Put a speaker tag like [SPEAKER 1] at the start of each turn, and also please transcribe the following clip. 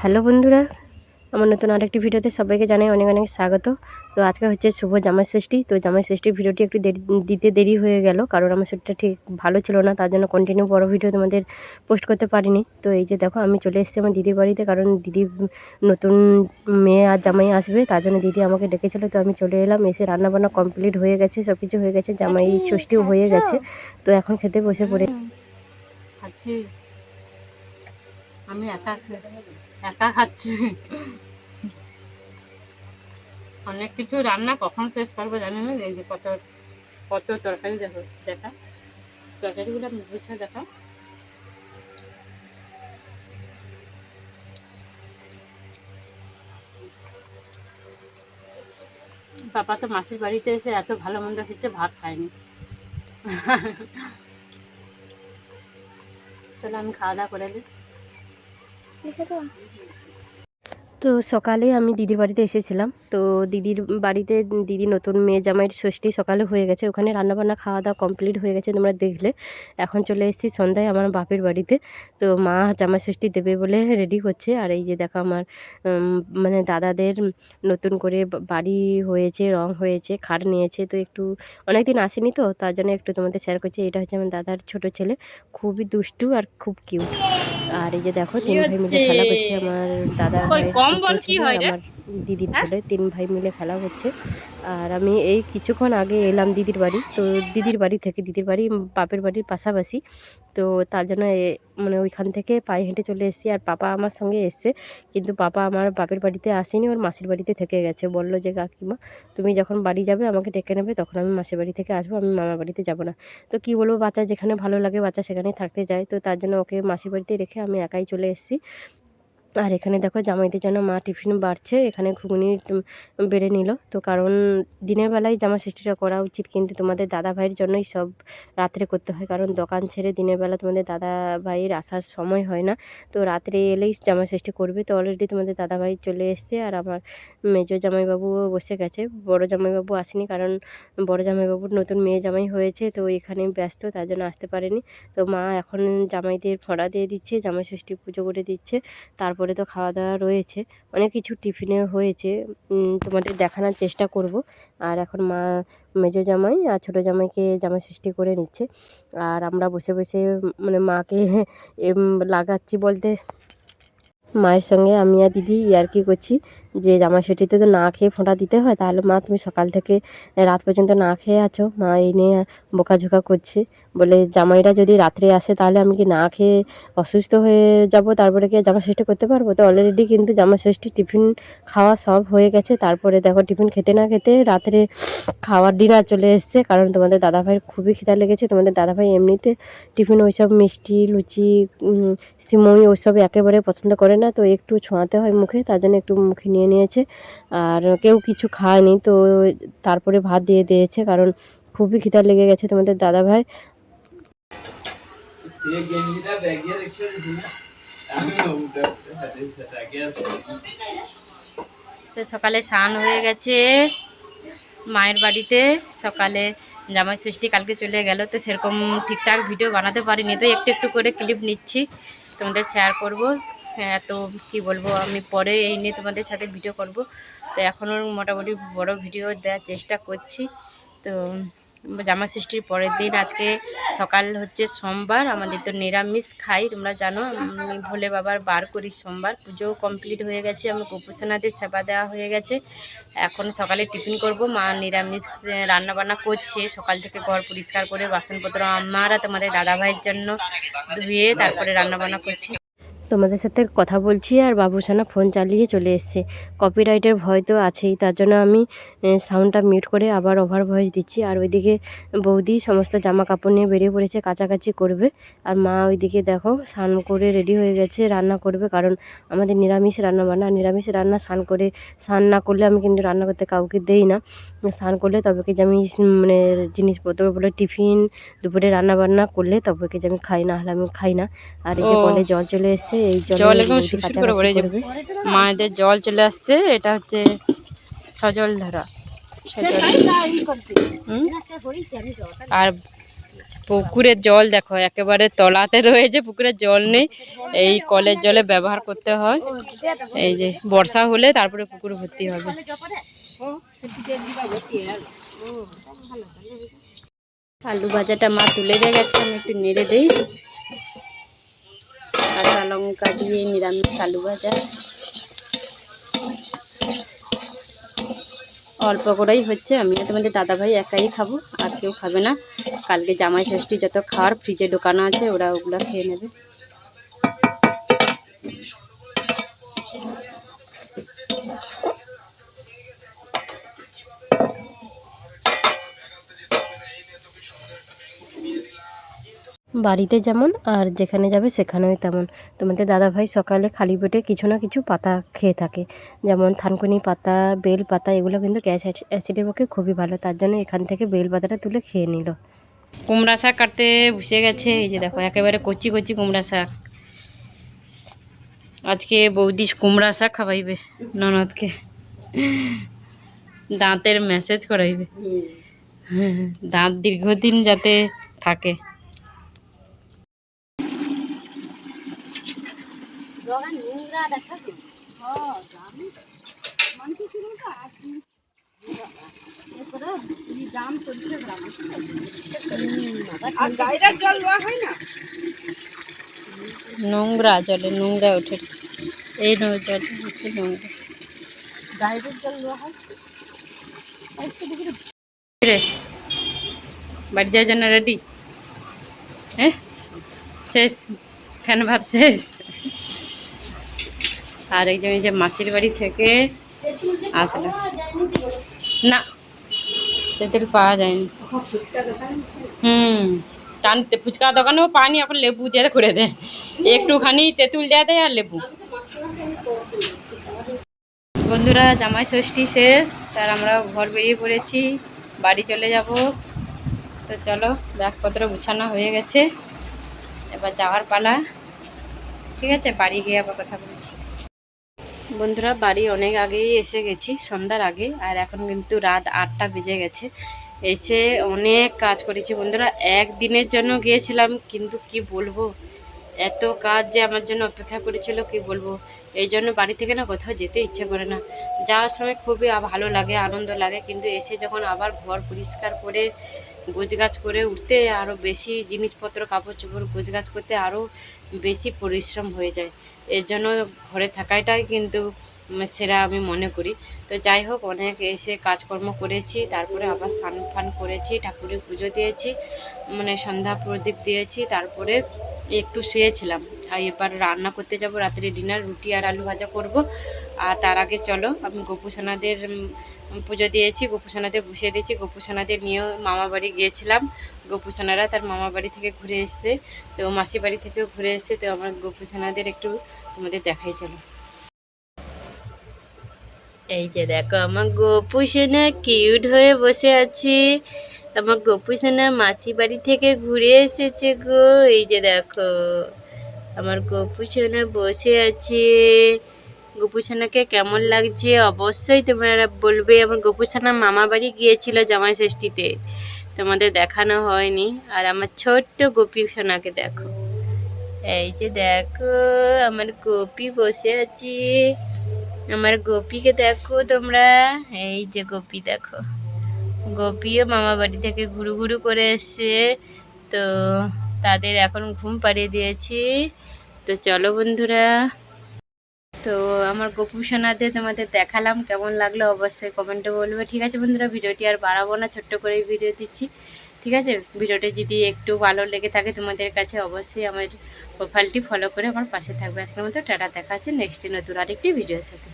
[SPEAKER 1] Hello বন্ধুরা, আমার নতুন আরেকটি ভিডিওতে সবাইকে জানাই অনেক অনেক স্বাগত। তো আজকে হচ্ছে শুভ জামাই ষষ্ঠী। তো জামাই ষষ্ঠীর ভিডিওটি একটু দেরি হয়ে গেল, কারণ আমার শরীরটা ঠিক ভালো ছিল না, তার জন্য কন্টিনিউ বড় ভিডিও তোমাদের পোস্ট করতে পারিনি। তো এই যে দেখো, আমি চলে এসেছি আমার দিদির বাড়িতে, কারণ দিদি নতুন মেয়ে আর জামাই আসবে, তার জন্য দিদি আমাকে ডেকেছিল। তো আমি চলে এলাম, এসে রান্নাবান্না কমপ্লিট হয়ে গেছে, সব কিছু হয়ে গেছে, জামাই ষষ্ঠীও হয়ে গেছে। তো এখন খেতে বসে পড়ে
[SPEAKER 2] খাচ্ছি আমি একা একা খাচ্ছি। অনেক কিছু রান্না কখন শেষ করবো জানি না। এই যে কত কত তরকারি দেখো, দেখা তরকারিগুলো বুঝে দেখা। পাপা তো মাসির বাড়িতে এসে এত ভালো মন্দ খেচ্ছে, ভাত খায়নি। চলো আমি খাওয়া দাওয়া করে নিই।
[SPEAKER 1] তো সকালে আমি দিদির বাড়িতে এসেছিলাম। তো দিদির বাড়িতে দিদি নতুন মেয়ে জামাইয়ের ষষ্ঠী সকালে হয়ে গেছে, ওখানে রান্নাবান্না খাওয়া দাওয়া কমপ্লিট হয়ে গেছে, তোমরা দেখলে। এখন চলে এসেছি সন্ধ্যায় আমার বাপের বাড়িতে। তো মা জামাই ষষ্ঠী দেবে বলে রেডি করছে। আর এই যে দেখো, আমার মানে দাদাদের নতুন করে বাড়ি হয়েছে, রং হয়েছে, খাট নিয়েছে। তো একটু অনেকদিন আসেনি, তো তার জন্য একটু তোমাদের শেয়ার করছি। এটা হচ্ছে আমার দাদার ছোট ছেলে, খুবই দুষ্টু আর খুব কিউট। আর এই যে দেখো, তিন ভাই মিলে খেলা করছে, আমার দাদা ভাইয়ের ছেলে আর আমার দিদির ছেলে, তিন ভাই মিলে খেলা হচ্ছে। আর আমি এই কিছুক্ষণ আগে এলাম দিদির বাড়ি। তো দিদির বাড়ি থেকে, দিদির বাড়ি বাপের বাড়ির পাশাপাশি, তো তার জন্য মানে ওইখান থেকে পায়ে হেঁটে চলে এসেছি। আর পাপা আমার সঙ্গে এসছে, কিন্তু পাপা আমার বাপের বাড়িতে আসেনি, ওর মাসির বাড়িতে থেকে গেছে। বললো যে কাকিমা, তুমি যখন বাড়ি যাবে আমাকে ডেকে নেবে, তখন আমি মাসির বাড়ি থেকে আসবো, আমি মামার বাড়িতে যাব না। তো কি বলবো, বাচ্চা যেখানে ভালো লাগে বাচ্চা সেখানেই থাকতে যায়। তো তার জন্য ওকে মাসির বাড়িতে রেখে আমি একাই চলে এসেছি। আর এখানে দেখো, জামাইদের জন্য মা টিফিন বাড়ছে, এখানে ঘুগনি বেড়ে নিল। তো কারণ দিনের বেলায় জামা ষষ্ঠীটা করা উচিত, কিন্তু তোমাদের দাদা ভাইয়ের জন্যই সব রাত্রে করতে হয়, কারণ দোকান ছেড়ে দিনের বেলা তোমাদের দাদা ভাইয়ের আসার সময় হয় না। তো রাত্রে এলেই জামা ষষ্ঠী করবে। তো অলরেডি তোমাদের দাদা ভাই চলে এসছে, আর আমার মেজো জামাইবাবুও বসে গেছে। বড় জামাইবাবু আসেনি, কারণ বড় জামাইবাবুর নতুন মেয়ে জামাই হয়েছে, তো এখানে ব্যস্ত, তার জন্য আসতে পারেনি। তো মা এখন জামাইদের ফোঁড়া দিয়ে দিচ্ছে, জামাই ষষ্ঠী পুজো করে দিচ্ছে। তারপরে তো খাওয়া দাওয়া রয়েছে, অনেক কিছু টিফিনে হয়েছে, তোমাদের দেখানোর চেষ্টা করব। আর এখন মা মেজো জামাই আর ছোটো জামাইকে জামাই ষষ্ঠী করে নিচ্ছে। আর আমরা বসে বসে মানে মাকে লাগাচ্ছি বলতে, মায়ের সঙ্গে আমি আর দিদি ইয়ার্কি করছি যে জামাই ষষ্ঠীতে তো না খেয়ে ফোঁটা দিতে হয়, তাহলে মা তুমি সকাল থেকে রাত পর্যন্ত না খেয়ে আছো। মা এই নিয়ে বকাঝোকা করছে, বলে জামাইরা যদি রাত্রে আসে তাহলে আমি কি না খেয়ে অসুস্থ হয়ে যাব, তারপরে কি জামা ষষ্ঠী করতে পারবো? তো অলরেডি কিন্তু জামা ষষ্ঠী টিফিন খাওয়া সব হয়ে গেছে। তারপরে দেখো, টিফিন খেতে না খেতে রাত্রে খাওয়ার ডিনার চলে এসছে, কারণ তোমাদের দাদাভাইয়ের খুবই খিদা লেগেছে। তোমাদের দাদাভাই এমনিতে টিফিন ওইসব মিষ্টি লুচি সিমই ওইসব একেবারে পছন্দ করে না, তো একটু ছোঁয়াতে হয় মুখে, তার জন্য একটু মুখে নিয়ে নিয়েছে। আর কেউ কিছু খায়নি, তো তারপরে ভাত দিয়ে দিয়েছে, কারণ খুবই খিদা লেগে গেছে তোমাদের দাদাভাই।
[SPEAKER 2] তো সকালে স্নান হয়ে গেছে মায়ের বাড়িতে। সকালে জামাই ষষ্ঠী কালকে চলে গেল, তো সেরকম ঠিকঠাক ভিডিও বানাতে পারিনি, তো একটু একটু করে ক্লিপ নিচ্ছি, তোমাদের শেয়ার করব। হ্যাঁ, তো কি বলবো, আমি পরে এই নিয়ে তোমাদের সাথে ভিডিও করব। তো এখনও মোটামুটি বড় ভিডিও দেওয়ার চেষ্টা করছি। তো জামা ষষ্ঠীর পরের দিন আজকে সকাল হচ্ছে সোমবার, আমাদের তো নিরামিষ খাই, তোমরা জানো। আমি ভোলে বাবার বার করি সোমবার। পুজোও কমপ্লিট হয়ে গেছে, আমার গোপুসোনাদের সেবা দেওয়া হয়ে গেছে। এখন সকালে টিফিন করব। মা নিরামিষ রান্নাবান্না করছে, সকাল থেকে ঘর পরিষ্কার করে বাসনপত্র আমার আর তোমাদের দাদাভাইয়ের জন্য ধুয়ে তারপরে রান্নাবান্না করছি।
[SPEAKER 1] তোমাদের সাথে কথা বলছি আর বাবুসানা ফোন চালিয়ে চলে এসছে। কপিরাইটের ভয় তো আছেই, তার জন্য আমি সাউন্ডটা মিউট করে আবার ওভার ভয়েস দিচ্ছি। আর ওইদিকে বৌদি সমস্ত জামা কাপড় নিয়ে বেরিয়ে পড়েছে, কাচাকাচি করবে। আর মা ওইদিকে দেখো স্নান করে রেডি হয়ে গেছে, রান্না করবে, কারণ আমাদের নিরামিষ রান্না বান্না। নিরামিষ রান্না স্নান না করলে আমি কিন্তু রান্না করতে কাউকে দেই না। স্নান করলে তবে কি যে আমি মানে জিনিসপত্র বলে টিফিন দুপুরে রান্না বান্না করলে তবে কি যে আমি খাই, না হলে আমি খাই না। আর এই যে কলে জল চলে এসছে, এই
[SPEAKER 2] জল
[SPEAKER 1] জল
[SPEAKER 2] একদম শুরু করে পড়ে যাবে। মায়েদের জল চলে আসছে, এটা হচ্ছে সজল ধারা। আর পুকুরের জল দেখো একেবারে তলাতে রয়েছে, পুকুরের জল নেই, এই কলের জলে ব্যবহার করতে হয়। এই যে বর্ষা হলে তারপরে পুকুর ভর্তি হবে। আলু ভাজাটা মা তুলে দিয়ে গেছে, আমি একটু নেড়ে দিই। কাঁচা লঙ্কা দিয়ে নিরামিষ আলু ভাজা, অল্প করেই হচ্ছে। আমি আর তোমাদের দাদাভাই একাই খাবো, আর কেউ খাবে না। কালকে জামাই ষষ্ঠী যত খাওয়ার ফ্রিজে ঢোকানো আছে ওরা ওগুলো খেয়ে নেবে।
[SPEAKER 1] বাড়িতে যেমন আর যেখানে যাবে সেখানেও তেমন। তোমাদের দাদাভাই সকালে খালি পেটে কিছু না কিছু পাতা খেয়ে থাকে, যেমন থানকুনি পাতা, বেল পাতা, এগুলো কিন্তু গ্যাস অ্যাসিডের পক্ষে খুবই ভালো। তার জন্য এখান থেকে বেল পাতাটা তুলে খেয়ে নিল।
[SPEAKER 2] কুমড়া শাক কাটতে বসে গেছে, এই যে দেখো একেবারে কচি কচি কুমড়া শাক। আজকে বৌদি কুমড়া শাক খাওয়াইবে ননদকে, দাঁতের ম্যাসেজ করাইবে, দাঁত দীর্ঘদিন যাতে থাকে। নোংরা জলে নোংরা ওঠে, এই জল হচ্ছে নোংরা। রে বাড়ি যাওয়ার জন্য রেডি? হ্যাঁ শেষ, ফ্যান ভাত শেষ। আর একজন এই যে মাসির বাড়ি থেকে আসলো না, তেঁতুল পাওয়া যায়নি। টানতে ফুচকা দোকানেও পানি, এখন লেবু দিয়ে করে দেয়, একটুখানি তেঁতুল দিয়ে দেয় আর লেবু। বন্ধুরা জামাই ষষ্ঠী শেষ, আর আমরা ঘর বেরিয়ে পড়েছি, বাড়ি চলে যাব। তো চলো, ব্যাগপত্র গুছানো হয়ে গেছে, এবার যাওয়ার পালা। ঠিক আছে, বাড়ি গিয়ে আবার কথা বলছি। বন্ধুরা বাড়ি অনেক আগেই এসে গেছি, সন্ধ্যার আগে, আর এখন কিন্তু রাত 8টা বেজে গেছে। এসে অনেক কাজ করেছি বন্ধুরা, একদিনের জন্য গিয়েছিলাম, কিন্তু কি বলবো, এত কাজ যে আমার জন্য অপেক্ষা করেছিল কি বলবো। এই জন্য বাড়ি থেকে না কোথাও যেতে ইচ্ছে করে না। যাওয়ার সময় খুবই ভালো লাগে, আনন্দ লাগে, কিন্তু এসে যখন আবার ঘর পরিষ্কার করে গোছগাছ করে উঠতে আরও বেশি জিনিসপত্র, কাপড় চোপড় গোছগাছ করতে আরও বেশি পরিশ্রম হয়ে যায়। এর জন্য ঘরে থাকাটাই কিন্তু সেরা আমি মনে করি। তো যাই হোক, অনেক এসে কাজকর্ম করেছি, তারপরে আবার স্নান ফান করেছি, ঠাকুরের পুজো দিয়েছি, মানে সন্ধ্যা প্রদীপ দিয়েছি, তারপরে একটু শুয়েছিলাম। আর এবার রান্না করতে যাব, রাত্রে ডিনার, রুটি আর আলু ভাজা করব। আর তার আগে চলো, আমি গোপুসোনাদের পুজো দিয়েছি, গোপুসোনাদের বসিয়ে দিয়েছি, গোপুসোনাদের নিয়েও মামা বাড়ি গিয়েছিলাম। গোপুসোনারা তার মামা বাড়ি থেকে ঘুরে এসছে, তো মাসি বাড়ি থেকেও ঘুরে এসছে, তো আমার গোপুসোনাদের একটু তোমাদের দেখাই চলো। এই যে দেখো আমার গোপুসোনা কিউট হয়ে বসে আছে, আমার গোপুসোনা মাসি বাড়ি থেকে ঘুরে এসেছে গো। এই যে দেখো আমার গোপুসোনা বসে আছে। গোপুসোনাকে কেমন লাগছে অবশ্যই তোমরা বলবে। আমার গোপুসোনা মামা বাড়ি গিয়েছিল জামাই ষষ্ঠীতে, তোমাদের দেখানো হয়নি। আর আমার ছোট্ট গোপুসোনাকে দেখো, এই যে দেখো আমার গোপী বসে আছে, আমার গোপীকে দেখো তোমরা, এই যে গোপী দেখো, গোপীও মামা বাড়ি থেকে ঘুরু ঘুরু করে এসছে, তো তাদের এখন ঘুম পাড়িয়ে দিয়েছি। তো চলো বন্ধুরা, তো আমার গোপুসোনাদের তোমাদের দেখালাম, কেমন লাগলো অবশ্যই কমেন্টে বলবে। ঠিক আছে বন্ধুরা, ভিডিওটি আর বাড়াবো না, ছোট্ট করেই ভিডিও দিচ্ছি। ঠিক আছে, ভিডিওটি যদি একটু ভালো লেগে থাকে তোমাদের কাছে, অবশ্যই আমার প্রোফাইলটি ফলো করে আমার পাশে থাকবে। আজকের মতো টাটা, দেখা আছে নেক্সট নতুন আরেকটি ভিডিওর সাথে।